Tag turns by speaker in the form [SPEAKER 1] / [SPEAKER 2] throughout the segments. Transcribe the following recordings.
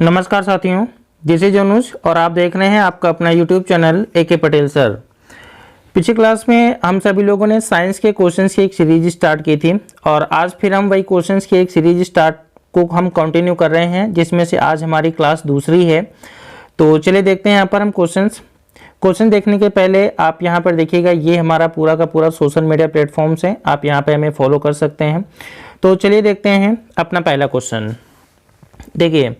[SPEAKER 1] नमस्कार साथियों, this is अनुज और आप देख रहे हैं आपका अपना YouTube channel AK Patel sir. पिछली क्लास में हम सभी लोगों ने साइंस के क्वेश्चंस की एक सीरीज स्टार्ट की थी और आज फिर हम वही क्वेश्चंस की एक सीरीज स्टार्ट को हम कंटिन्यू कर रहे हैं, जिसमें से आज हमारी क्लास दूसरी है। तो चलिए देखते हैं यहाँ पर हम क्वेश्चन देखने के पहले आप यहाँ पर देखिएगा, ये हमारा पूरा का पूरा सोशल मीडिया प्लेटफॉर्म्स है, आप यहाँ पे हमें फॉलो कर सकते हैं। तो चलिए देखते हैं अपना पहला क्वेश्चन। देखिए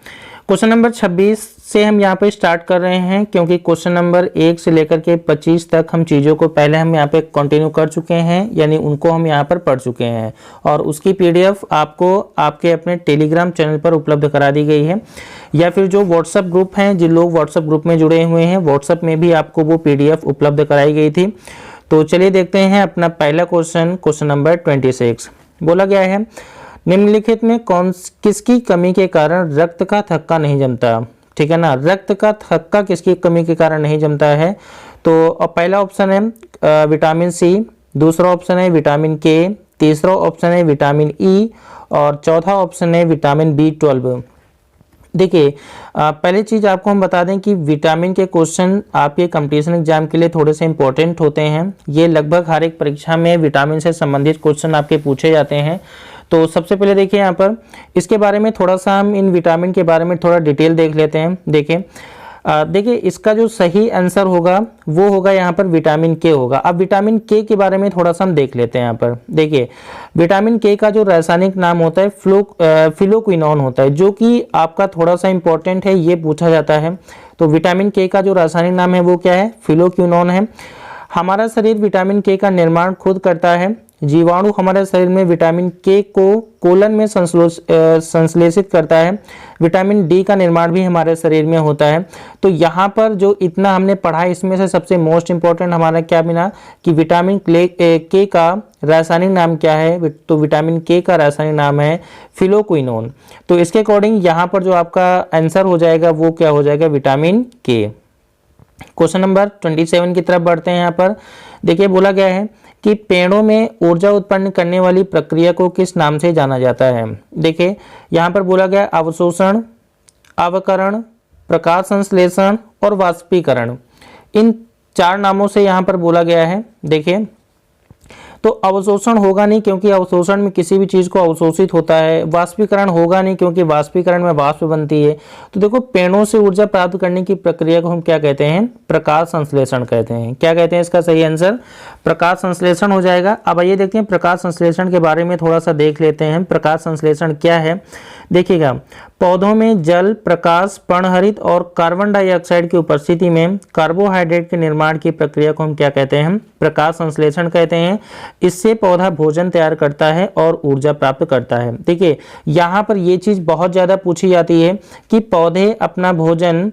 [SPEAKER 1] क्वेश्चन नंबर 26 से हम यहाँ पे स्टार्ट कर रहे हैं, क्योंकि क्वेश्चन नंबर 1 से लेकर के 25 तक हम चीज़ों को पहले हम यहाँ पे कंटिन्यू कर चुके हैं, यानी उनको हम यहाँ पर पढ़ चुके हैं और उसकी PDF आपको आपके अपने टेलीग्राम चैनल पर उपलब्ध करा दी गई है, या फिर जो व्हाट्सएप ग्रुप हैं, जिन लोग व्हाट्सएप ग्रुप में जुड़े हुए हैं, व्हाट्सएप में भी आपको वो PDF उपलब्ध कराई गई थी। तो चलिए देखते हैं अपना पहला क्वेश्चन नंबर 26। बोला गया है, निम्नलिखित में किसकी कमी के कारण रक्त का थक्का नहीं जमता। ठीक है ना, रक्त का थक्का किसकी कमी के कारण नहीं जमता है। तो पहला ऑप्शन है विटामिन सी, दूसरा ऑप्शन है विटामिन के, तीसरा ऑप्शन है विटामिन ई और चौथा ऑप्शन है विटामिन B12। देखिए पहली चीज़ आपको हम बता दें कि विटामिन के क्वेश्चन आपके कंपटीशन एग्जाम के लिए थोड़े से इंपॉर्टेंट होते हैं। ये लगभग हर एक परीक्षा में विटामिन से संबंधित क्वेश्चन आपके पूछे जाते हैं। तो सबसे पहले देखिए यहाँ पर इसके बारे में थोड़ा सा हम इन विटामिन के बारे में थोड़ा डिटेल देख लेते हैं। देखिए इसका जो सही आंसर होगा वो होगा यहाँ पर विटामिन के होगा। अब विटामिन के बारे में थोड़ा सा हम देख लेते हैं। यहाँ पर देखिए विटामिन के का जो रासायनिक नाम होता है फिलोक्विनोन होता है, जो कि आपका थोड़ा सा इंपॉर्टेंट है, ये पूछा जाता है। तो विटामिन के का जो रासायनिक नाम है वो क्या है, फिलोक्विनोन है। हमारा शरीर विटामिन के का निर्माण खुद करता है। जीवाणु हमारे शरीर में विटामिन के को कोलन में संश्लेषित करता है। विटामिन डी का निर्माण भी हमारे शरीर में होता है। तो यहाँ पर जो इतना हमने पढ़ा है, इसमें से सबसे मोस्ट इंपॉर्टेंट हमारा क्या बिना कि विटामिन के का रासायनिक नाम क्या है। तो विटामिन के का रासायनिक नाम है फिलोक्विनोन। तो इसके अकॉर्डिंग यहाँ पर जो आपका आंसर हो जाएगा वो क्या हो जाएगा, विटामिन के। क्वेश्चन नंबर 27 की तरफ बढ़ते हैं। यहाँ पर देखिए बोला गया है कि पेड़ों में ऊर्जा उत्पन्न करने वाली प्रक्रिया को किस नाम से जाना जाता है। देखिए यहाँ पर बोला गया अवशोषण, अवकरण, प्रकाश संश्लेषण और वाष्पीकरण। इन 4 नामों से यहाँ पर बोला गया है। देखिए तो अवशोषण होगा नहीं, क्योंकि अवशोषण में किसी भी चीज को अवशोषित होता है। वाष्पीकरण होगा नहीं, क्योंकि वाष्पीकरण में वाष्प बनती है। तो देखो पेड़ों से ऊर्जा प्राप्त करने की प्रक्रिया को हम क्या कहते हैं, प्रकाश संश्लेषण कहते हैं। क्या कहते हैं, इसका सही आंसर प्रकाश संश्लेषण हो जाएगा। अब आइए देखते हैं प्रकाश संश्लेषण के बारे में थोड़ा सा देख लेते हैं। प्रकाश संश्लेषण क्या है, देखिएगा पौधों में जल, प्रकाश, पर्णहरित और कार्बन डाइऑक्साइड की उपस्थिति में कार्बोहाइड्रेट के निर्माण की प्रक्रिया को हम क्या कहते हैं, प्रकाश संश्लेषण कहते हैं। इससे पौधा भोजन तैयार करता है और ऊर्जा प्राप्त करता है। देखिए यहाँ पर ये चीज बहुत ज्यादा पूछी जाती है कि पौधे अपना भोजन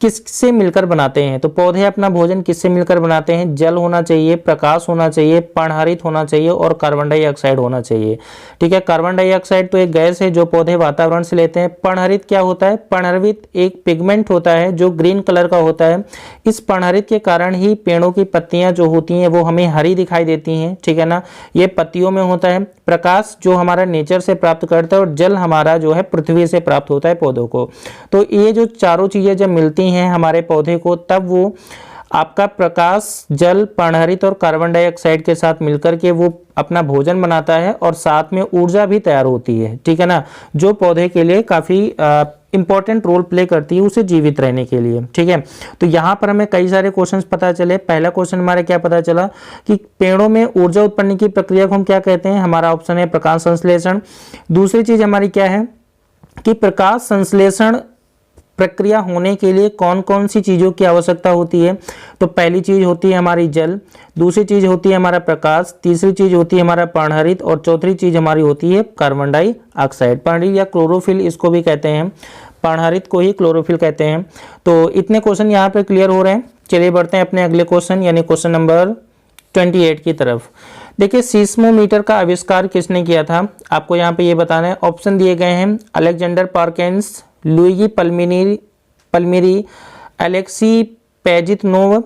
[SPEAKER 1] किससे मिलकर बनाते हैं। तो पौधे अपना भोजन किससे मिलकर बनाते हैं, जल होना चाहिए, प्रकाश होना चाहिए, पर्णहरित होना चाहिए और कार्बन डाइऑक्साइड होना चाहिए। ठीक है, कार्बन डाइऑक्साइड तो एक गैस है जो पौधे वातावरण से लेते हैं। पर्णहरित क्या होता है, पर्णहरित एक पिगमेंट होता है जो ग्रीन कलर का होता है। इस पर्णहरित के कारण ही पेड़ों की पत्तियां जो होती हैं वो हमें हरी दिखाई देती हैं। ठीक है ना, ये पत्तियों में होता है। प्रकाश जो हमारा नेचर से प्राप्त करता है और जल हमारा जो है पृथ्वी से प्राप्त होता है पौधों को। तो ये जो चारों चीजें जब मिलती हैं हमारे पौधे को, तब वो आपका प्रकाश, जल, पर्णहरित और कार्बन डाइऑक्साइड के साथ मिलकर के वो अपना भोजन बनाता है और साथ में ऊर्जा भी तैयार होती है। ठीक है ना, जो पौधे के लिए काफी इंपॉर्टेंट रोल प्ले करती है उसे जीवित रहने के लिए। ठीक है, तो यहाँ पर हमें कई सारे क्वेश्चंस पता चले। पहला क्वेश्चन हमारे क्या पता चला कि पेड़ों में ऊर्जा उत्पन्न की प्रक्रिया को हम क्या कहते हैं, हमारा ऑप्शन है प्रकाश संश्लेषण। दूसरी चीज हमारी क्या है कि प्रकाश संश्लेषण प्रक्रिया होने के लिए कौन कौन सी चीजों की आवश्यकता होती है। तो पहली चीज होती है हमारी जल, दूसरी चीज होती है हमारा प्रकाश, तीसरी चीज होती है हमारा पर्णहरित और चौथी चीज हमारी होती है कार्बन डाइऑक्साइड। पर्णहरित या क्लोरोफिल इसको भी कहते हैं, पर्णहरित को ही क्लोरोफिल कहते हैं। तो इतने क्वेश्चन यहाँ पे क्लियर हो रहे हैं। चलिए बढ़ते हैं अपने अगले क्वेश्चन यानी क्वेश्चन नंबर 28 की तरफ। देखिए सीस्मोमीटर का आविष्कार किसने किया था, आपको यहाँ पे ये बताना है। ऑप्शन दिए गए हैं अलेक्जेंडर पार्केंस, लुइगी पल्मिरी, अलेक्सी पेजितनोव,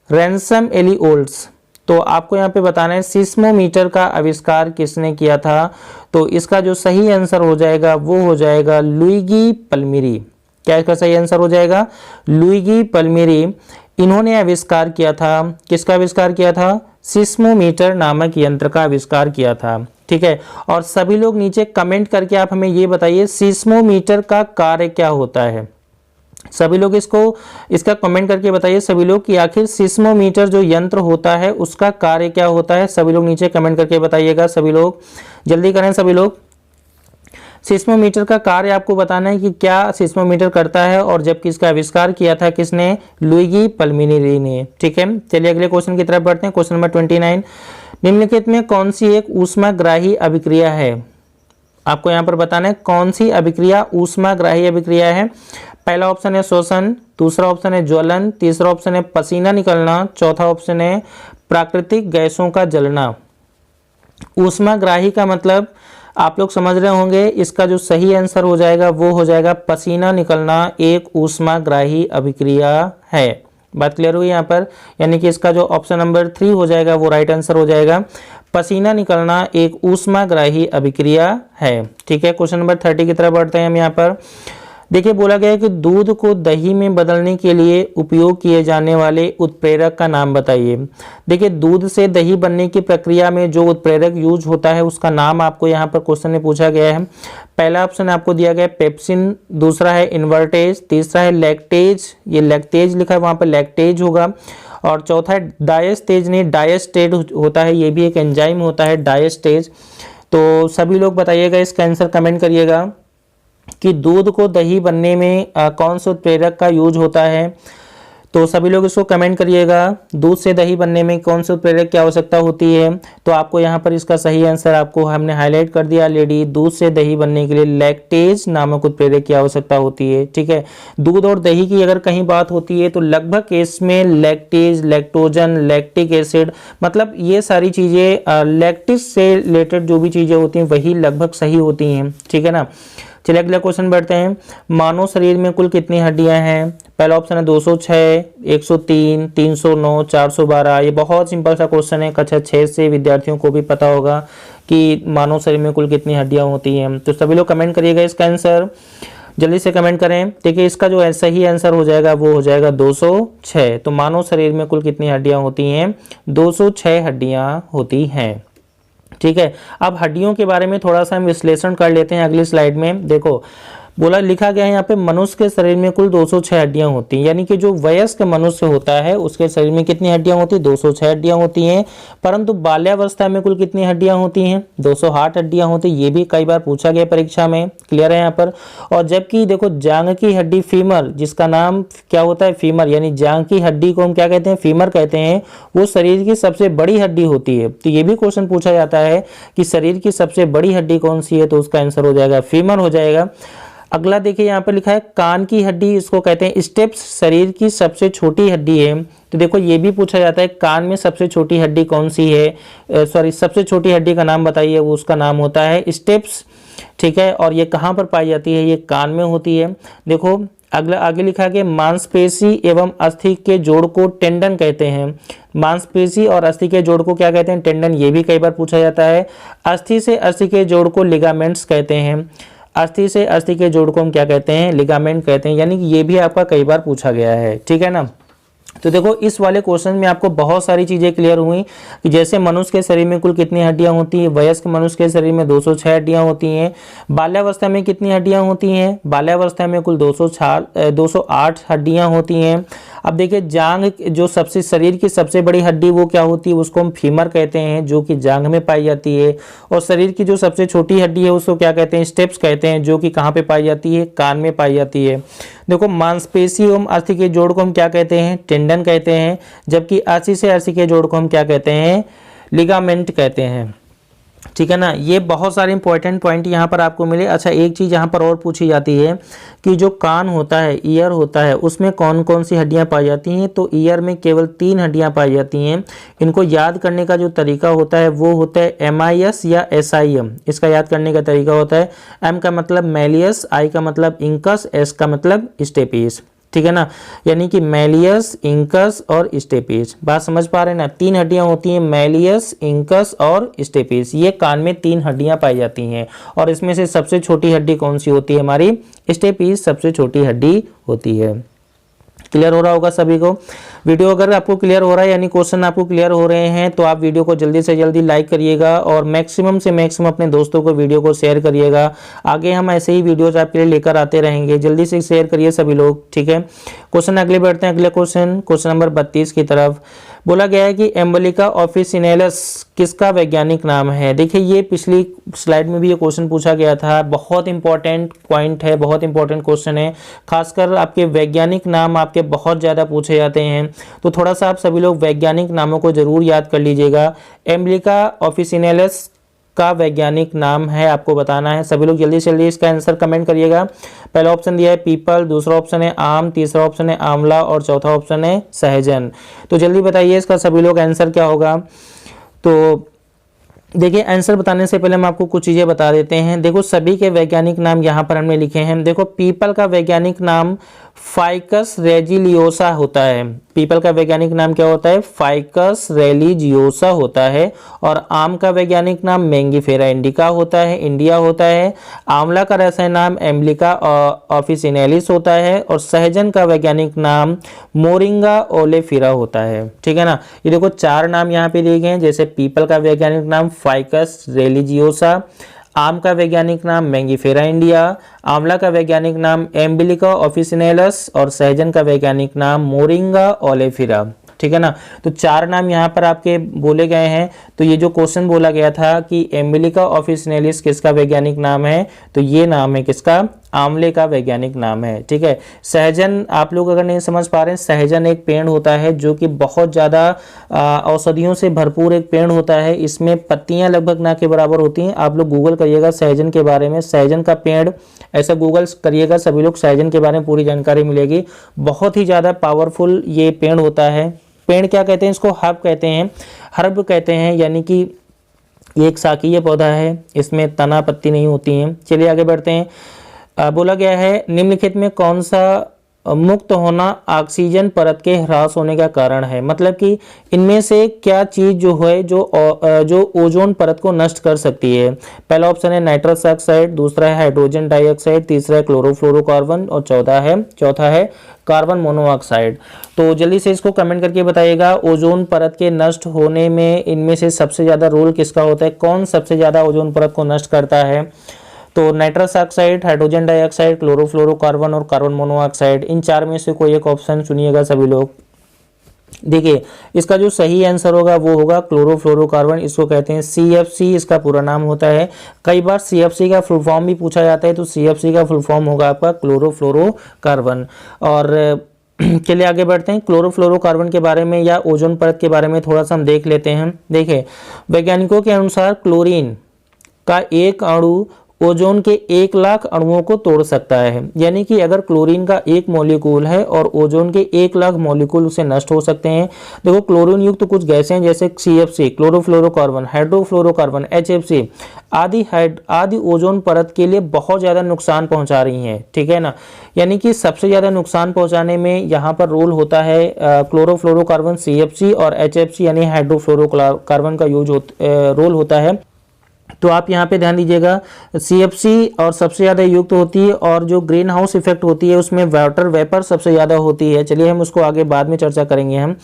[SPEAKER 1] रैनसम एलिओल्ड्स। तो आपको यहाँ पे बताना है सीस्मोमीटर का आविष्कार किसने किया था। तो इसका जो सही आंसर हो जाएगा वो हो जाएगा लुइगी पल्मिरी। क्या इसका सही आंसर हो जाएगा? लुइगी पल्मीरी, इन्होंने आविष्कार किया था, किसका आविष्कार किया था? सिस्मोमीटर नामक यंत्र का आविष्कार किया था। ठीक है, और सभी लोग नीचे कमेंट करके आप हमें ये बताइए सिस्मोमीटर का कार्य क्या होता है। सभी लोग इसका कमेंट करके बताइए सभी लोग कि आखिर सिस्मोमीटर जो यंत्र होता है उसका कार्य क्या होता है। सभी लोग नीचे कमेंट करके बताइएगा, सभी लोग जल्दी करें सभी लोग। सिस्मोमीटर का कार्य आपको बताना है कि क्या सिस्मोमीटर करता है, और जबकि इसका आविष्कार किया था किसने? लुइगी पल्मीरी ने। ठीक है, चलिए अगले क्वेश्चन की तरफ बढ़ते हैं। क्वेश्चन नंबर 29, निम्नलिखित में कौन सी एक ऊष्माग्राही अभिक्रिया है? आपको यहाँ पर बताना है कौन सी अभिक्रिया ऊष्माग्राही अभिक्रिया है। पहला ऑप्शन है शोषण, दूसरा ऑप्शन है ज्वलन, तीसरा ऑप्शन है पसीना निकलना, चौथा ऑप्शन है प्राकृतिक गैसों का जलना। ऊष्माग्राही का मतलब आप लोग समझ रहे होंगे, इसका जो सही आंसर हो जाएगा वो हो जाएगा पसीना निकलना एक ऊष्माग्राही अभिक्रिया है। बात क्लियर हुई यहाँ पर, यानी कि इसका जो ऑप्शन नंबर 3 हो जाएगा वो राइट आंसर हो जाएगा। पसीना निकलना एक ऊष्माग्राही अभिक्रिया है। ठीक है, क्वेश्चन नंबर 30 की तरफ बढ़ते हैं हम यहाँ पर। देखिए बोला गया है कि दूध को दही में बदलने के लिए उपयोग किए जाने वाले उत्प्रेरक का नाम बताइए। देखिए दूध से दही बनने की प्रक्रिया में जो उत्प्रेरक यूज होता है उसका नाम आपको यहाँ पर क्वेश्चन में पूछा गया है। पहला ऑप्शन आपको दिया गया है पेप्सिन, दूसरा है इन्वर्टेज, तीसरा है लैक्टेज, ये लैक्टेज लिखा है वहाँ पर लैक्टेज होगा, और चौथा है डायस्टेज नहीं डायस्टेज होता है, ये भी एक एंजाइम होता है डायस्टेज। तो सभी लोग बताइएगा, इसका आंसर कमेंट करिएगा कि दूध को दही बनने में कौन से उत्प्रेरक का यूज होता है। तो सभी लोग इसको कमेंट करिएगा, दूध से दही बनने में कौन से उत्प्रेरक की आवश्यकता होती है। तो आपको यहाँ पर इसका सही आंसर आपको हमने हाईलाइट कर दिया ऑलरेडी, दूध से दही बनने के लिए लैक्टेज नामक उत्प्रेरक की आवश्यकता होती है। ठीक है, दूध और दही की अगर कहीं बात होती है तो लगभग इसमें लैक्टेज, लैक्टोजन, लैक्टिक एसिड, मतलब ये सारी चीज़ें लैक्टिस से रिलेटेड जो भी चीज़ें होती हैं वही लगभग सही होती हैं। ठीक है ना, चलिए अगला क्वेश्चन बढ़ते हैं। मानव शरीर में कुल कितनी हड्डियां हैं? पहला ऑप्शन है 206, 103, 309, 412। ये बहुत सिंपल सा क्वेश्चन है, कक्षा 6 से विद्यार्थियों को भी पता होगा कि मानव शरीर में कुल कितनी हड्डियां होती हैं। तो सभी लोग कमेंट करिएगा इसका आंसर, जल्दी से कमेंट करें। देखिए इसका जो सही आंसर हो जाएगा वो हो जाएगा 206। तो मानव शरीर में कुल कितनी हड्डियां होती हैं? 206 हड्डियां होती हैं। ठीक है, अब हड्डियों के बारे में थोड़ा सा हम विश्लेषण कर लेते हैं अगली स्लाइड में। देखो बोला लिखा गया है यहाँ पे मनुष्य के शरीर में कुल 206 हड्डियां होती हैं, यानी कि जो वयस्क मनुष्य होता है उसके शरीर में कितनी हड्डियां होती हैं? 206 हड्डियां होती हैं। परंतु बाल्यावस्था में कुल कितनी हड्डियां होती हैं? 208 हड्डियां होती हैं। ये भी कई बार पूछा गया परीक्षा में, क्लियर है यहाँ पर। और जबकि देखो जांग की हड्डी फीमर, जिसका नाम क्या होता है? फीमर, यानी जांग की हड्डी को हम क्या कहते हैं? फीमर कहते हैं। वो शरीर की सबसे बड़ी हड्डी होती है। तो ये भी क्वेश्चन पूछा जाता है कि शरीर की सबसे बड़ी हड्डी कौन सी है, तो उसका आंसर हो जाएगा फीमर हो जाएगा। अगला देखिए यहाँ पर लिखा है कान की हड्डी, इसको कहते हैं स्टेप्स, शरीर की सबसे छोटी हड्डी है। तो देखो ये भी पूछा जाता है कान में सबसे छोटी हड्डी कौन सी है, सबसे छोटी हड्डी का नाम बताइए, वो उसका नाम होता है स्टेप्स। ठीक है, और ये कहाँ पर पाई जाती है? ये कान में होती है। देखो अगला आगे लिखा गया मांसपेशी एवं अस्थि के जोड़ को टेंडन कहते हैं। मांसपेशी और अस्थि के जोड़ को क्या कहते हैं? टेंडन। ये भी कई बार पूछा जाता है। अस्थि से अस्थि के जोड़ को लिगामेंट्स कहते हैं। अस्थि से अस्थि के जोड़ को हम क्या कहते हैं? लिगामेंट कहते हैं। यानी कि ये भी आपका कई बार पूछा गया है। ठीक है ना, तो देखो इस वाले क्वेश्चन में आपको बहुत सारी चीजें क्लियर हुई कि जैसे मनुष्य के शरीर में कुल कितनी हड्डियां होती हैं। वयस्क मनुष्य के शरीर में 206 हड्डियां होती हैं। बाल्यावस्था में कितनी हड्डियां होती हैं? बाल्यावस्था में कुल 208 हड्डियां होती हैं। अब देखिए जांग जो सबसे शरीर की सबसे बड़ी हड्डी वो क्या होती है? उसको हम फीमर कहते हैं, जो कि जांग में पाई जाती है। और शरीर की जो सबसे छोटी हड्डी है उसको क्या कहते हैं? स्टेप्स कहते हैं, जो कि कहाँ पे पाई जाती है? कान में पाई जाती है। देखो मांसपेशी एवं अस्थि के जोड़ को हम क्या कहते हैं? टेंडन कहते हैं। जबकि अस्थि से अस्थि के जोड़ को हम क्या कहते हैं? लिगामेंट कहते हैं। ठीक है ना, ये बहुत सारे इंपॉर्टेंट पॉइंट यहाँ पर आपको मिले। अच्छा एक चीज़ यहाँ पर और पूछी जाती है कि जो कान होता है, ईयर होता है, उसमें कौन कौन सी हड्डियाँ पाई जाती हैं? तो ईयर में केवल 3 हड्डियाँ पाई जाती हैं। इनको याद करने का जो तरीका होता है वो होता है MIS या SIM। इसका याद करने का तरीका होता है M का मतलब मैलियस, I का मतलब इंकस, S का मतलब स्टेपिस। ठीक है ना, यानी कि मैलियस, इंकस और स्टेपिस। बात समझ पा रहे हैं ना, 3 हड्डियां होती हैं, मैलियस, इंकस और स्टेपिस। ये कान में 3 हड्डियां पाई जाती हैं और इसमें से सबसे छोटी हड्डी कौन सी होती है? हमारी स्टेपिस सबसे छोटी हड्डी होती है। क्लियर हो रहा होगा सभी को। वीडियो अगर आपको क्लियर हो रहा है यानी क्वेश्चन आपको क्लियर हो रहे हैं तो आप वीडियो को जल्दी से जल्दी लाइक करिएगा और मैक्सिमम से मैक्सिमम अपने दोस्तों को वीडियो को शेयर करिएगा। आगे हम ऐसे ही वीडियोज आपके लिए लेकर आते रहेंगे, जल्दी से शेयर करिए सभी लोग, ठीक है। क्वेश्चन अगले बढ़ते हैं, अगले क्वेश्चन नंबर 32 की तरफ। बोला गया है कि एम्बलिका ऑफिसिनेलिस किसका वैज्ञानिक नाम है? देखिए ये पिछली स्लाइड में भी ये क्वेश्चन पूछा गया था, बहुत इंपॉर्टेंट पॉइंट है, बहुत इंपॉर्टेंट क्वेश्चन है। खासकर आपके वैज्ञानिक नाम आपके बहुत ज़्यादा पूछे जाते हैं, तो थोड़ा सा आप सभी लोग वैज्ञानिक नामों को जरूर याद कर लीजिएगा। एम्बलिका ऑफिसिनेलिस का वैज्ञानिक नाम है, आपको बताना है। सभी लोग जल्दी से जल्दी इसका आंसर कमेंट करिएगा। पहला ऑप्शन दिया है पीपल, दूसरा ऑप्शन है आम, तीसरा ऑप्शन है आंवला और चौथा ऑप्शन है सहजन। तो जल्दी बताइए इसका सभी लोग आंसर क्या होगा। तो देखिए आंसर बताने से पहले हम आपको कुछ चीज़ें बता देते हैं। देखो सभी के वैज्ञानिक नाम यहाँ पर हमने लिखे हैं। देखो पीपल का वैज्ञानिक नाम फाइकस रेजिलियोसा होता है। पीपल का वैज्ञानिक नाम क्या होता है? फाइकस रेलिजियोसा होता है। और आम का वैज्ञानिक नाम मैंगीफेरा इंडिका होता है, इंडिया होता है। आंवला का रसायन नाम एम्बलिका ऑफिसिनेलिस होता है और सहजन का वैज्ञानिक नाम मोरिंगा ओलेफिरा होता है, ठीक है ना। ये देखो 4 नाम यहाँ पे दिए गए हैं, जैसे पीपल का वैज्ञानिक नाम फाइकस रेलिजियोसा, आम का वैज्ञानिक नाम मैंगीफेरा इंडिया, आंवला का वैज्ञानिक नाम एम्बलिका ऑफिसिनेलिस और सहजन का वैज्ञानिक नाम मोरिंगा ओलेफिरा, ठीक है ना। तो 4 नाम यहाँ पर आपके बोले गए हैं। तो ये जो क्वेश्चन बोला गया था कि एम्बलिका ऑफिसिनेलिस किसका वैज्ञानिक नाम है, तो ये नाम है किसका? आंवले का वैज्ञानिक नाम है, ठीक है। सहजन आप लोग अगर नहीं समझ पा रहे हैं, सहजन एक पेड़ होता है जो कि बहुत ज़्यादा औषधियों से भरपूर एक पेड़ होता है। इसमें पत्तियां लगभग ना के बराबर होती हैं। आप लोग गूगल करिएगा सहजन के बारे में, सहजन का पेड़ ऐसा गूगल करिएगा सभी लोग, सहजन के बारे में पूरी जानकारी मिलेगी। बहुत ही ज़्यादा पावरफुल ये पेड़ होता है। पेड़ क्या कहते हैं इसको? हर्ब कहते हैं, हर्ब कहते हैं, यानी कि ये एक शाकीय पौधा है, इसमें तना पत्ती नहीं होती हैं। चलिए आगे बढ़ते हैं। बोला गया है निम्नलिखित में कौन सा मुक्त होना ऑक्सीजन परत के ह्रास होने का कारण है? मतलब कि इनमें से क्या चीज जो है जो ओजोन परत को नष्ट कर सकती है? पहला ऑप्शन है नाइट्रस ऑक्साइड, दूसरा है हाइड्रोजन डाइऑक्साइड, तीसरा है क्लोरोफ्लोरोकार्बन और चौथा है कार्बन मोनोऑक्साइड। तो जल्दी से इसको कमेंट करके बताइएगा, ओजोन परत के नष्ट होने में इनमें से सबसे ज्यादा रोल किसका होता है? कौन सबसे ज्यादा ओजोन परत को नष्ट करता है? तो nitrous oxide, hydrogen dioxide, chlorofluorocarbon और कार्बन मोनोऑक्साइड, इन 4 में से कोई एक ऑप्शन चुनिएगा सभी लोग। देखिए इसका जो सही आंसर होगा वो होगा क्लोरोफ्लोरोकार्बन। इसको कहते हैं CFC, इसका पूरा नाम होता है। कई बार CFC का फुल फॉर्म भी पूछा जाता है, तो CFC का फुल फॉर्म होगा आपका क्लोरोफ्लोरोकार्बन। और चलिए आगे बढ़ते हैं। क्लोरोफ्लोरोकार्बन के बारे में या ओजोन परत के बारे में थोड़ा सा हम देख लेते हैं। देखिए वैज्ञानिकों के अनुसार क्लोरीन का एक अणु ओजोन के 1 लाख अणुओं को तोड़ सकता है। यानी कि अगर क्लोरीन का एक मॉलिक्यूल है और ओजोन के 1 लाख मॉलिक्यूल उसे नष्ट हो सकते हैं। देखो क्लोरीन युक्त कुछ गैसें जैसे CFC, क्लोरोफ्लोरोकार्बन, हाइड्रोफ्लोरोकार्बन, HFC आदि ओजोन परत के लिए बहुत ज़्यादा नुकसान पहुंचा रही हैं, ठीक है ना। यानी कि सबसे ज़्यादा नुकसान पहुंचाने में यहाँ पर रोल होता है क्लोरोफ्लोरोकार्बन CFC और HFC यानी हाइड्रोफ्लोरोकार्बन का रोल होता है। तो आप यहाँ पे ध्यान दीजिएगा, CFC और सबसे ज़्यादा युक्त होती है और जो ग्रीन हाउस इफेक्ट होती है उसमें वाटर वेपर सबसे ज़्यादा होती है। चलिए हम उसको आगे बाद में चर्चा करेंगे। हम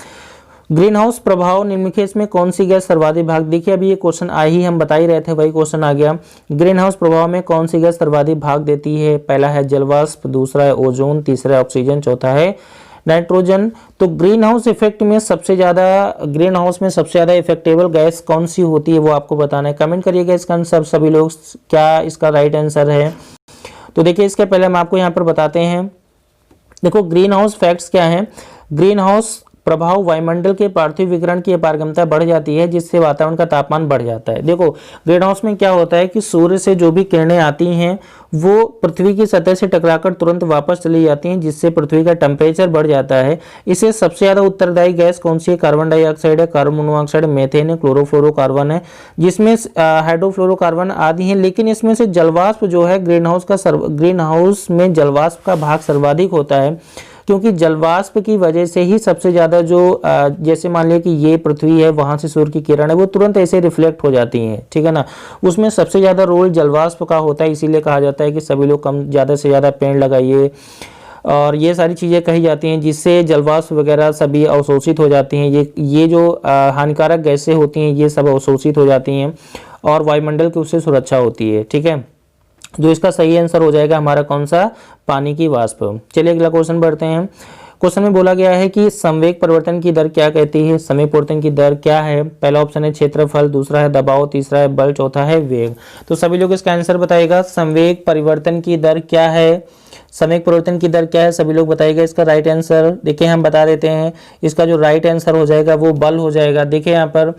[SPEAKER 1] ग्रीन हाउस प्रभाव निम्नलिखित में कौन सी गैस सर्वाधिक भाग, देखिए अभी ये क्वेश्चन हम बता ही रहे थे, वही क्वेश्चन आ गया। ग्रीन हाउस प्रभाव में कौन सी गैस सर्वाधिक भाग देती है? पहला है जलवाष्प, दूसरा है ओजोन, तीसरा है ऑक्सीजन, चौथा है नाइट्रोजन। तो ग्रीन हाउस इफेक्ट में सबसे ज़्यादा इफेक्टेबल गैस कौन सी होती है वो आपको बताना है। कमेंट करिएगा इसका आंसर सभी लोग, क्या इसका राइट आंसर है। तो देखिए इसके पहले हम आपको यहाँ पर बताते हैं। देखो ग्रीन हाउस फैक्ट्स क्या हैं। ग्रीन हाउस प्रभाव वायुमंडल के पार्थिव विकिरण की अपारगमता बढ़ जाती है, जिससे वातावरण का तापमान बढ़ जाता है। देखो ग्रीन हाउस में क्या होता है कि सूर्य से जो भी किरणें आती हैं वो पृथ्वी की सतह से टकराकर तुरंत वापस चली जाती हैं, जिससे पृथ्वी का टेम्परेचर बढ़ जाता है। इसे सबसे ज्यादा उत्तरदायी गैस कौन सी है? कार्बन डाइऑक्साइड है, कार्बन मोनोऑक्साइड, मेथेन है, क्लोरोफ्लोरोकार्बन है, जिसमें हाइड्रोफ्लोरोकार्बन आदि हैं। लेकिन इसमें से जलवाष्प जो है ग्रीन हाउस में जलवाष्प का भाग सर्वाधिक होता है। क्योंकि जलवाष्प की वजह से ही सबसे ज़्यादा जो जैसे मान लिया कि ये पृथ्वी है, वहाँ से सूर्य की किरण है वो तुरंत ऐसे रिफ्लेक्ट हो जाती हैं, ठीक है ना। उसमें सबसे ज़्यादा रोल जलवाष्प का होता है, इसीलिए कहा जाता है कि सभी लोग कम ज़्यादा से ज़्यादा पेड़ लगाइए, और ये सारी चीज़ें कही जाती हैं जिससे जलवाष्प वगैरह सभी अवशोषित हो जाती हैं। ये जो हानिकारक गैसें होती हैं ये सब अवशोषित हो जाती हैं और वायुमंडल की उससे सुरक्षा होती है, ठीक है। जो इसका सही आंसर हो जाएगा हमारा कौन सा, पानी की वाष्प। चलिए अगला क्वेश्चन बढ़ते हैं। क्वेश्चन में बोला गया है कि संवेग परिवर्तन की दर क्या कहती है। संवेग परिवर्तन की दर क्या है? पहला ऑप्शन है क्षेत्रफल, दूसरा है दबाव, तीसरा है बल, चौथा है वेग। तो सभी लोग इसका आंसर बताएगा। संवेग परिवर्तन की दर क्या है, संवेग परिवर्तन की दर क्या है, सभी लोग बताइएगा इसका राइट आंसर। देखिए हम बता देते हैं, इसका जो राइट आंसर हो जाएगा वो बल हो जाएगा। देखिए यहाँ पर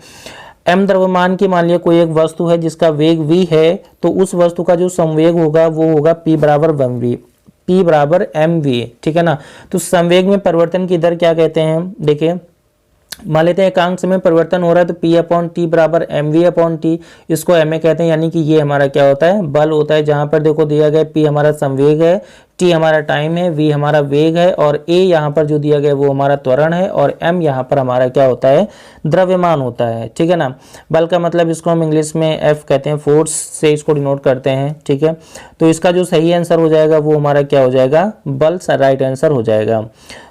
[SPEAKER 1] m द्रव्यमान की मान लिया कोई एक वस्तु है जिसका वेग v है, तो उस वस्तु का जो संवेग होगा वो होगा p बराबर mv, p बराबर mv, ठीक है ना। तो संवेग में परिवर्तन की दर क्या कहते हैं? देखिए मान लेते हैं एकांक समय परिवर्तन हो रहा है तो p अपॉन टी बराबर mv अपॉन टी, इसको ma कहते हैं, यानी कि ये हमारा क्या होता है, बल होता है। जहां पर देखो दिया गया p हमारा संवेग है, t हमारा टाइम है, v हमारा वेग है और a यहाँ पर जो दिया गया वो हमारा त्वरण है और m यहाँ पर हमारा क्या होता है, द्रव्यमान होता है, ठीक है ना। बल का मतलब इसको हम इंग्लिश में F कहते हैं, फोर्स से इसको डिनोट करते हैं, ठीक है। तो इसका जो सही आंसर हो जाएगा वो हमारा क्या हो जाएगा, बल राइट आंसर हो जाएगा।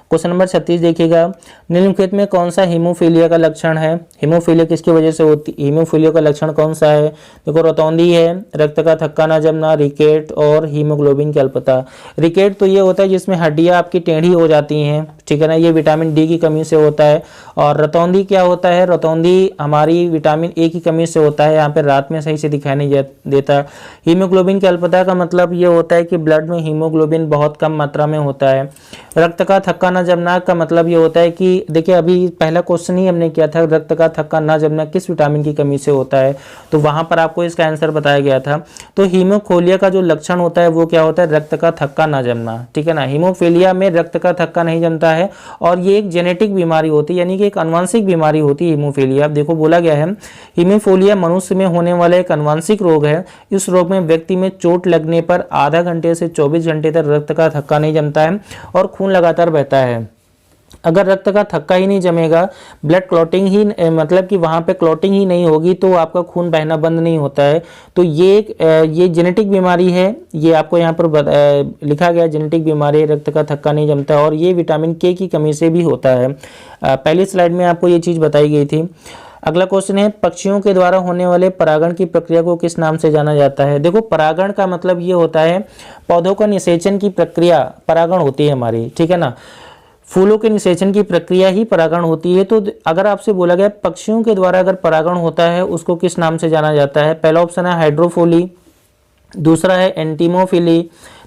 [SPEAKER 1] क्वेश्चन नंबर 36 देखिएगा, निम्नलिखित में कौन सा हीमोफीलिया का लक्षण है? हीमोफीलिया किसकी वजह से होती, हीमोफीलिया का लक्षण कौन सा है? देखो रतौंधी है, रक्त का थक्का न जमना, रिकेट और हीमोग्लोबिन की अल्पता। रिकेट तो ये होता है जिसमें हड्डियां आपकी टेढ़ी हो जाती हैं, ठीक है ना, ये विटामिन डी की कमी से होता है। और रतौंधी क्या होता है? रतौंधी हमारी विटामिन ए की कमी से होता है, यहाँ पे रात में सही से दिखाई नहीं देता। हीमोग्लोबिन की अल्पता का मतलब ये होता है कि ब्लड में हीमोग्लोबिन बहुत कम मात्रा में होता है। रक्त का थक्का न जमना का मतलब ये होता है कि देखिए अभी पहला क्वेश्चन ही हमने किया था, रक्त का थक्का न जमना किस विटामिन की कमी से होता है, तो वहां पर आपको इसका आंसर बताया गया था। तो हीमोफीलिया का जो लक्षण होता है वो क्या होता है, रक्त का थक्का न जमना, ठीक है ना। हीमोफीलिया में रक्त का थक्का नहीं जमता है और ये एक जेनेटिक बीमारी होती है, यानी कि एक आनुवंशिक बीमारी होती है हीमोफीलिया। देखो बोला गया है हीमोफीलिया मनुष्य में होने वाला एक आनुवंशिक रोग है। इस रोग में व्यक्ति में चोट लगने पर आधा घंटे से 24 घंटे तक रक्त का थक्का नहीं जमता है और खून लगातार बहता है। अगर रक्त का थक्का ही नहीं जमेगा, ब्लड क्लॉटिंग ही मतलब कि वहाँ पे क्लॉटिंग ही नहीं होगी तो आपका खून बहना बंद नहीं होता है। तो ये जेनेटिक बीमारी है, ये आपको यहाँ पर लिखा गया जेनेटिक बीमारी, रक्त का थक्का नहीं जमता और ये विटामिन के की कमी से भी होता है। पहली स्लाइड में आपको ये चीज़ बताई गई थी। अगला क्वेश्चन है, पक्षियों के द्वारा होने वाले परागण की प्रक्रिया को किस नाम से जाना जाता है? देखो परागण का मतलब ये होता है पौधों का निषेचन की प्रक्रिया परागण होती है हमारी, ठीक है ना। फूलों के निषेचन की प्रक्रिया ही परागण होती है। तो अगर आपसे बोला गया पक्षियों के द्वारा अगर परागण होता है उसको किस नाम से जाना जाता है? पहला ऑप्शन है हाइड्रोफोली, दूसरा है एंटीमोफिली,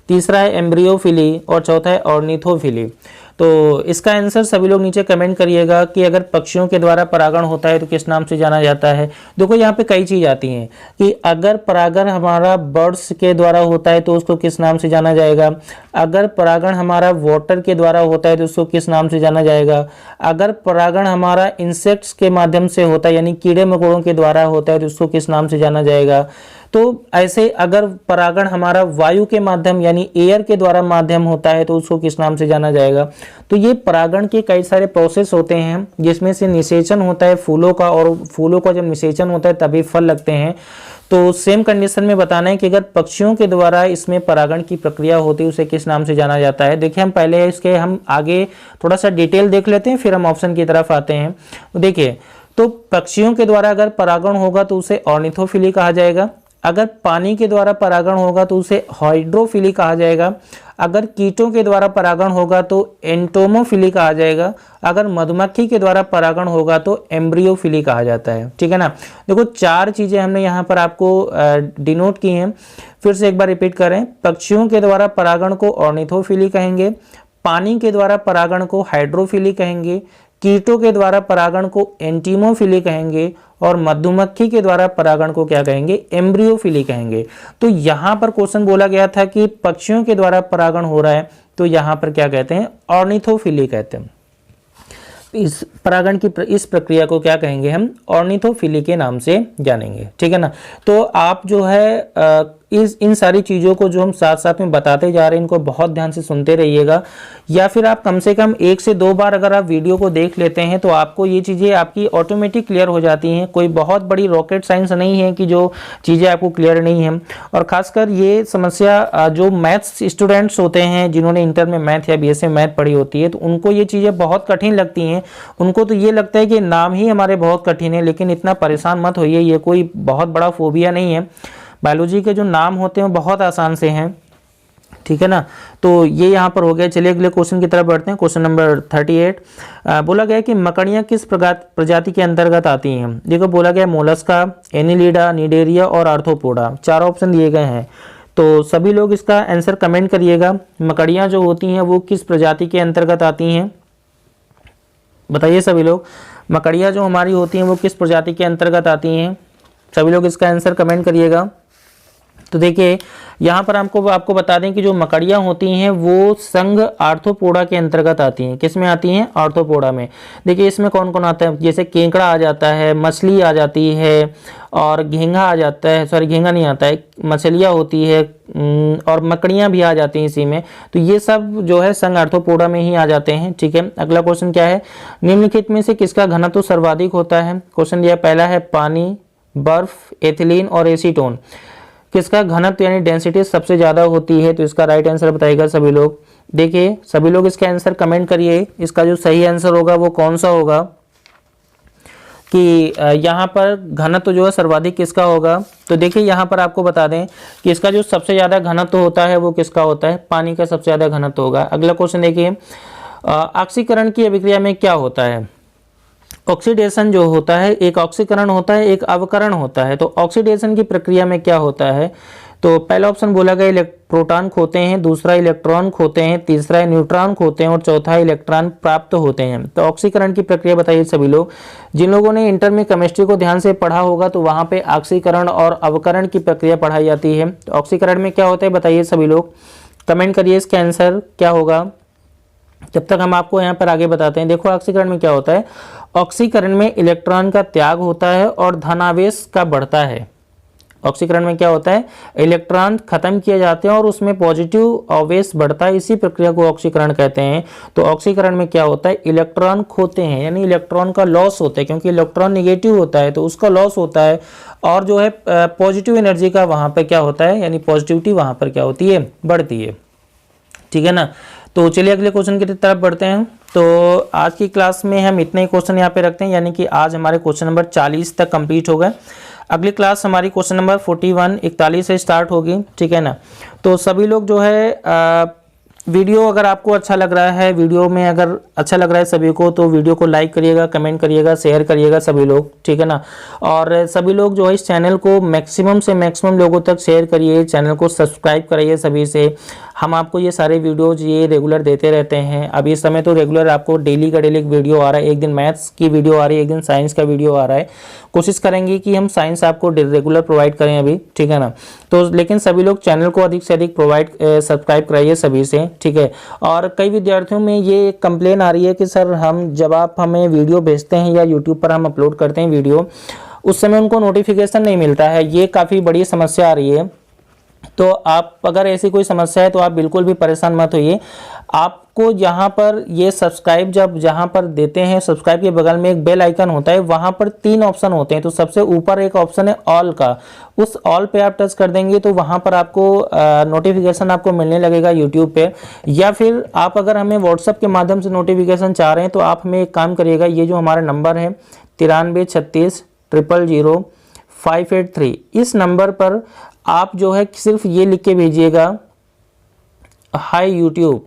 [SPEAKER 1] तीसरा है एम्ब्रियोफिली और चौथा है ऑर्निथोफिली। तो इसका आंसर सभी लोग नीचे कमेंट करिएगा कि अगर पक्षियों के द्वारा परागण होता है तो किस नाम से जाना जाता है। देखो यहाँ पे कई चीज़ आती हैं कि अगर परागण हमारा बर्ड्स के द्वारा होता है तो उसको किस नाम से जाना जाएगा, अगर परागण हमारा वाटर के द्वारा होता है तो उसको किस नाम से जाना जाएगा, अगर परागण हमारा इंसेक्ट्स के माध्यम से होता है यानी कीड़े मकोड़ों के द्वारा होता है तो उसको किस नाम से जाना जाएगा। तो ऐसे अगर परागण हमारा वायु के माध्यम यानी एयर के द्वारा माध्यम होता है तो उसको किस नाम से जाना जाएगा। तो ये परागण के कई सारे प्रोसेस होते हैं जिसमें से निषेचन होता है फूलों का, और फूलों का जब निषेचन होता है तभी फल लगते हैं। तो सेम कंडीशन में बताना है कि अगर पक्षियों के द्वारा इसमें परागण की प्रक्रिया होती है उसे किस नाम से जाना जाता है। देखिए हम पहले इसके हम आगे थोड़ा सा डिटेल देख लेते हैं फिर हम ऑप्शन की तरफ आते हैं। देखिए तो पक्षियों के द्वारा अगर परागण होगा तो उसे ऑर्निथोफिली कहा जाएगा, अगर पानी के द्वारा परागण होगा तो उसे हाइड्रोफिली कहा जाएगा, अगर कीटों के द्वारा परागण होगा तो एंटोमोफिली कहा जाएगा, अगर मधुमक्खी के द्वारा परागण होगा तो एम्ब्रियोफिली कहा जाता है, ठीक है ना। देखो चार चीजें हमने यहाँ पर आपको डिनोट की हैं, फिर से एक बार रिपीट करें। पक्षियों के द्वारा परागण को ऑर्निथोफिली कहेंगे, पानी के द्वारा परागण को हाइड्रोफिली कहेंगे, कीटों के द्वारा परागण को एंटीमोफिली कहेंगे और मधुमक्खी के द्वारा परागण को क्या कहेंगे, एम्ब्रियोफिली कहेंगे। तो यहाँ पर क्वेश्चन बोला गया था कि पक्षियों के द्वारा परागण हो रहा है तो यहाँ पर क्या कहते हैं, ऑर्निथोफिली कहते हैं। इस परागण की इस प्रक्रिया को क्या कहेंगे हम, ऑर्निथोफिली के नाम से जानेंगे, ठीक है ना। तो आप जो है इन सारी चीज़ों को जो हम साथ साथ में बताते जा रहे हैं इनको बहुत ध्यान से सुनते रहिएगा, या फिर आप कम से कम 1 से 2 बार अगर आप वीडियो को देख लेते हैं तो आपको ये चीज़ें आपकी ऑटोमेटिक क्लियर हो जाती हैं। कोई बहुत बड़ी रॉकेट साइंस नहीं है कि जो चीज़ें आपको क्लियर नहीं है। और ख़ासकर ये समस्या जो मैथ्स स्टूडेंट्स होते हैं जिन्होंने इंटर में मैथ या BSc में मैथ पढ़ी होती है तो उनको ये चीज़ें बहुत कठिन लगती हैं। उनको तो ये लगता है कि नाम ही हमारे बहुत कठिन है, लेकिन इतना परेशान मत होइए, ये कोई बहुत बड़ा फोबिया नहीं है। बायोलॉजी के जो नाम होते हैं बहुत आसान से हैं, ठीक है ना। तो ये यहाँ पर हो गया। चलिए अगले क्वेश्चन की तरफ बढ़ते हैं। क्वेश्चन नंबर 38 बोला गया कि मकड़ियाँ किस प्रजाति के अंतर्गत आती हैं। देखो बोला गया मोलस्का, एनिलिडा, निडेरिया और आर्थ्रोपोडा, 4 ऑप्शन दिए गए हैं। तो सभी लोग इसका आंसर कमेंट करिएगा। मकड़ियाँ जो होती हैं वो किस प्रजाति के अंतर्गत आती हैं, बताइए सभी लोग। मकड़ियाँ जो हमारी होती हैं वो किस प्रजाति के अंतर्गत आती हैं, सभी लोग इसका आंसर कमेंट करिएगा। तो देखिए यहाँ पर आपको बता दें कि जो मकड़ियाँ होती हैं वो संघ आर्थ्रोपोडा के अंतर्गत आती हैं। किस में आती हैं, आर्थ्रोपोडा में। देखिए इसमें कौन कौन आता है, जैसे केकड़ा आ जाता है, मछली आ जाती है और घेंघा आ जाता है, सॉरी घेंघा नहीं आता है, मछलियाँ होती है और मकड़ियाँ भी आ जाती हैं इसी में। तो ये सब जो है संघ आर्थ्रोपोडा में ही आ जाते हैं, ठीक है। अगला क्वेश्चन क्या है, निम्नलिखित में से किसका घनत्व सर्वाधिक होता है। क्वेश्चन दिया पहला है पानी, बर्फ, एथिलीन और एसीटोन, किसका घनत्व यानी डेंसिटी सबसे ज़्यादा होती है। तो इसका राइट आंसर बताइएगा सभी लोग। देखिए सभी लोग इसका आंसर कमेंट करिए, इसका जो सही आंसर होगा वो कौन सा होगा कि यहाँ पर घनत्व जो है सर्वाधिक किसका होगा। तो देखिए यहाँ पर आपको बता दें कि इसका जो सबसे ज़्यादा घनत्व होता है वो किसका होता है, पानी का सबसे ज़्यादा घनत्व होगा। अगला क्वेश्चन देखिए, ऑक्सीकरण की अभिक्रिया में क्या होता है। ऑक्सीडेशन जो होता है, एक ऑक्सीकरण होता है, एक अवकरण होता है। तो ऑक्सीडेशन की प्रक्रिया में क्या होता है, तो पहला ऑप्शन बोला गया प्रोटॉन खोते हैं, दूसरा इलेक्ट्रॉन खोते हैं, तीसरा न्यूट्रॉन खोते हैं और चौथा इलेक्ट्रॉन प्राप्त होते हैं। तो ऑक्सीकरण की प्रक्रिया बताइए सभी लोग। जिन लोगों ने इंटर में केमिस्ट्री को ध्यान से पढ़ा होगा तो वहाँ पे ऑक्सीकरण और अवकरण की प्रक्रिया पढ़ाई जाती है। तो ऑक्सीकरण में क्या होता है बताइए सभी लोग, कमेंट करिए इसका आंसर क्या होगा। जब तक हम आपको यहाँ पर आगे बताते हैं। देखो ऑक्सीकरण में क्या होता है, ऑक्सीकरण में इलेक्ट्रॉन का त्याग होता है और धनावेश का बढ़ता है। ऑक्सीकरण में क्या होता है, इलेक्ट्रॉन खत्म किए जाते हैं और उसमें पॉजिटिव आवेश बढ़ता है, इसी प्रक्रिया को ऑक्सीकरण कहते हैं। तो ऑक्सीकरण में क्या होता है, इलेक्ट्रॉन खोते हैं यानी इलेक्ट्रॉन का लॉस होता है, क्योंकि इलेक्ट्रॉन निगेटिव होता है तो उसका लॉस होता है और जो है पॉजिटिव एनर्जी का वहाँ पर क्या होता है, यानी पॉजिटिविटी वहाँ पर क्या होती है, बढ़ती है, ठीक है ना। तो चलिए अगले क्वेश्चन की तरफ बढ़ते हैं। तो आज की क्लास में हम इतने ही क्वेश्चन यहाँ पे रखते हैं, यानी कि आज हमारे क्वेश्चन नंबर 40 तक कंप्लीट हो गए। अगली क्लास हमारी क्वेश्चन नंबर 41 41 से स्टार्ट होगी, ठीक है ना। तो सभी लोग जो है वीडियो अगर आपको अच्छा लग रहा है, वीडियो में अगर अच्छा लग रहा है सभी को तो वीडियो को लाइक करिएगा, कमेंट करिएगा, शेयर करिएगा सभी लोग, ठीक है ना। और सभी लोग जो है इस चैनल को मैक्सिमम से मैक्सिमम लोगों तक शेयर करिए, चैनल को सब्सक्राइब कराइए सभी से। हम आपको ये सारे वीडियोज ये रेगुलर देते रहते हैं। अब इस समय तो रेगुलर आपको डेली का डेली वीडियो आ रहा है, एक दिन मैथ्स की वीडियो आ रही है, एक दिन साइंस का वीडियो आ रहा है। कोशिश करेंगे कि हम साइंस आपको रेगुलर प्रोवाइड करें अभी, ठीक है ना। तो लेकिन सभी लोग चैनल को अधिक से अधिक सब्सक्राइब कराइए सभी से, ठीक है। और कई विद्यार्थियों में ये कंप्लेन आ रही है कि सर हम जब आप हमें वीडियो भेजते हैं या यूट्यूब पर हम अपलोड करते हैं वीडियो, उस समय उनको नोटिफिकेशन नहीं मिलता है। ये काफ़ी बड़ी समस्या आ रही है। तो आप अगर ऐसी कोई समस्या है तो आप बिल्कुल भी परेशान मत होइए। आपको यहाँ पर ये सब्सक्राइब जब जहाँ पर देते हैं, सब्सक्राइब के बगल में एक बेल आइकन होता है, वहाँ पर 3 ऑप्शन होते हैं। तो सबसे ऊपर एक ऑप्शन है ऑल का, उस ऑल पे आप टच कर देंगे तो वहाँ पर आपको नोटिफिकेशन आपको मिलने लगेगा यूट्यूब पे। या फिर आप अगर हमें व्हाट्सएप के माध्यम से नोटिफिकेशन चाह रहे हैं तो आप हमें एक काम करिएगा, ये जो हमारा नंबर है 93 36 000 583, इस नंबर पर आप जो है सिर्फ ये लिख के भेजिएगा हाय यूट्यूब,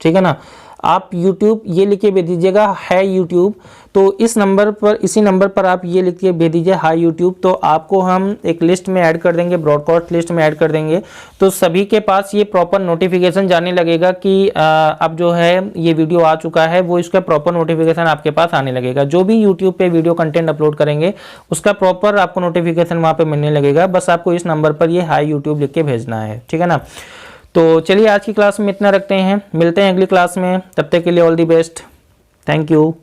[SPEAKER 1] ठीक है ना। आप YouTube ये लिख के भेज दीजिएगा है यूट्यूब। तो इस नंबर पर, इसी नंबर पर आप ये लिख के भेज दीजिए हाय यूट्यूब। तो आपको हम एक लिस्ट में ऐड कर देंगे, ब्रॉडकास्ट लिस्ट में ऐड कर देंगे। तो सभी के पास ये प्रॉपर नोटिफिकेशन जाने लगेगा कि अब जो है ये वीडियो आ चुका है, वो इसका प्रॉपर नोटिफिकेशन आपके पास आने लगेगा। जो भी यूट्यूब पे वीडियो कंटेंट अपलोड करेंगे उसका प्रॉपर आपको नोटिफिकेशन वहाँ पे मिलने लगेगा। बस आपको इस नंबर पर ये हाय यूट्यूब लिख के भेजना है, ठीक है ना। तो चलिए आज की क्लास में इतना रखते हैं, मिलते हैं अगली क्लास में। तब तक के लिए all the best, thank you.